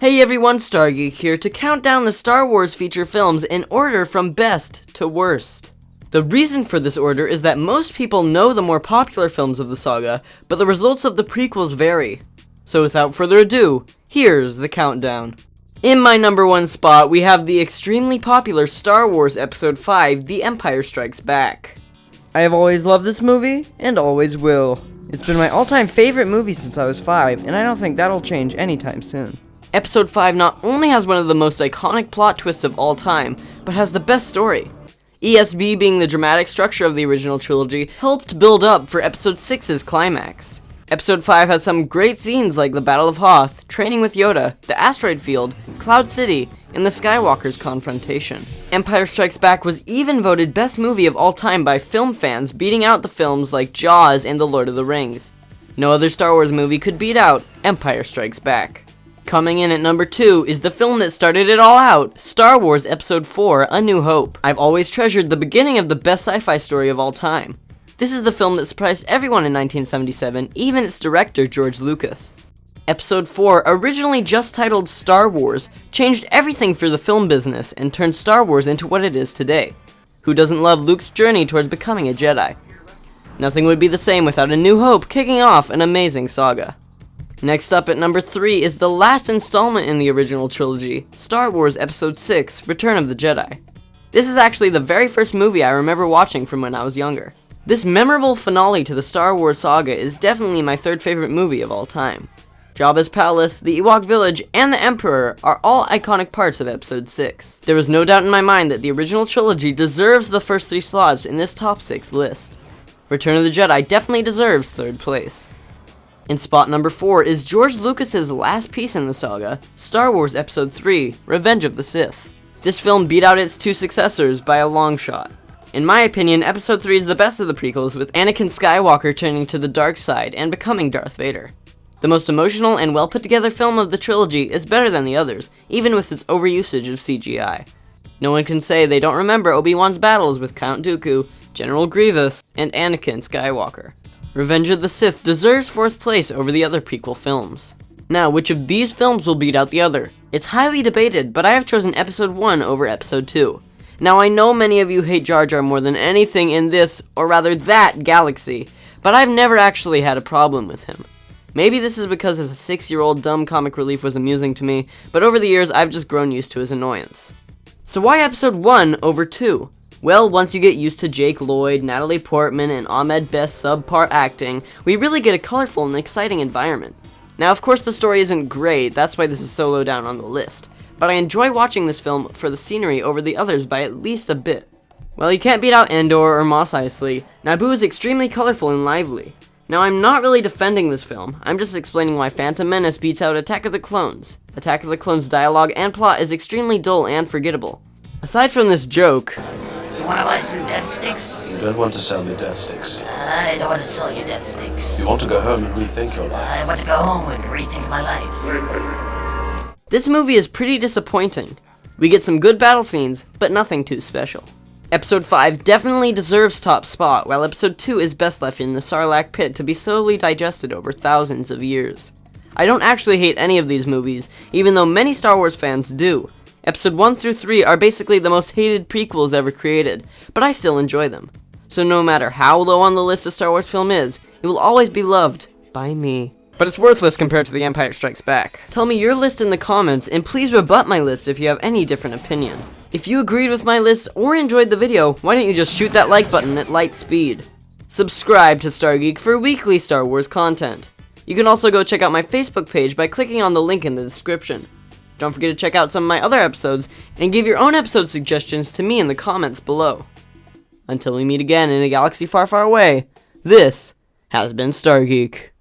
Hey everyone, Geek here to count down the Star Wars feature films in order from best to worst. The reason for this order is that most people know the more popular films of the saga, but the results of the prequels vary. So without further ado, here's the countdown. In my number 1 spot, we have the extremely popular Star Wars Episode 5, The Empire Strikes Back. I have always loved this movie, and always will. It's been my all-time favorite movie since I was 5, and I don't think that'll change anytime soon. Episode 5 not only has one of the most iconic plot twists of all time, but has the best story. ESB, being the dramatic structure of the original trilogy, helped build up for Episode 6's climax. Episode 5 has some great scenes like the Battle of Hoth, training with Yoda, the asteroid field, Cloud City, and the Skywalker's confrontation. Empire Strikes Back was even voted best movie of all time by film fans, beating out the films like Jaws and The Lord of the Rings. No other Star Wars movie could beat out Empire Strikes Back. Coming in at number 2 is the film that started it all out, Star Wars Episode 4, A New Hope. I've always treasured the beginning of the best sci-fi story of all time. This is the film that surprised everyone in 1977, even its director, George Lucas. Episode 4, originally just titled Star Wars, changed everything for the film business and turned Star Wars into what it is today. Who doesn't love Luke's journey towards becoming a Jedi? Nothing would be the same without A New Hope kicking off an amazing saga. Next up at number 3 is the last installment in the original trilogy, Star Wars Episode 6, Return of the Jedi. This is actually the very first movie I remember watching from when I was younger. This memorable finale to the Star Wars saga is definitely my third favorite movie of all time. Jabba's palace, the Ewok village, and the Emperor are all iconic parts of Episode 6. There is no doubt in my mind that the original trilogy deserves the first 3 slots in this top 6 list. Return of the Jedi definitely deserves 3rd place. In spot number 4 is George Lucas's last piece in the saga, Star Wars Episode 3, Revenge of the Sith. This film beat out its 2 successors by a long shot. In my opinion, Episode 3 is the best of the prequels, with Anakin Skywalker turning to the dark side and becoming Darth Vader. The most emotional and well put together film of the trilogy is better than the others, even with its overusage of CGI. No one can say they don't remember Obi-Wan's battles with Count Dooku, General Grievous, and Anakin Skywalker. Revenge of the Sith deserves 4th place over the other prequel films. Now, which of these films will beat out the other? It's highly debated, but I have chosen Episode 1 over Episode 2. Now, I know many of you hate Jar Jar more than anything in this, or rather that, galaxy, but I've never actually had a problem with him. Maybe this is because as a 6-year-old dumb comic relief was amusing to me, but over the years I've just grown used to his annoyance. So why Episode 1 over 2? Well, once you get used to Jake Lloyd, Natalie Portman, and Ahmed Best's subpar acting, we really get a colorful and exciting environment. Now, of course the story isn't great, that's why this is so low down on the list, but I enjoy watching this film for the scenery over the others by at least a bit. Well, you can't beat out Endor or Mos Eisley. Naboo is extremely colorful and lively. Now, I'm not really defending this film, I'm just explaining why Phantom Menace beats out Attack of the Clones. Attack of the Clones' dialogue and plot is extremely dull and forgettable. Aside from this joke, you want to buy some death sticks? You don't want to sell me death sticks. I don't want to sell you death sticks. You want to go home and rethink your life. I want to go home and rethink my life. This movie is pretty disappointing. We get some good battle scenes, but nothing too special. Episode 5 definitely deserves top spot, while Episode 2 is best left in the Sarlacc pit to be slowly digested over thousands of years. I don't actually hate any of these movies, even though many Star Wars fans do. Episode 1 through 3 are basically the most hated prequels ever created, but I still enjoy them. So no matter how low on the list a Star Wars film is, it will always be loved by me. But it's worthless compared to The Empire Strikes Back. Tell me your list in the comments, and please rebut my list if you have any different opinion. If you agreed with my list or enjoyed the video, why don't you just shoot that like button at light speed? Subscribe to Geek for weekly Star Wars content. You can also go check out my Facebook page by clicking on the link in the description. Don't forget to check out some of my other episodes, and give your own episode suggestions to me in the comments below. Until we meet again in a galaxy far, far away, this has been Geek.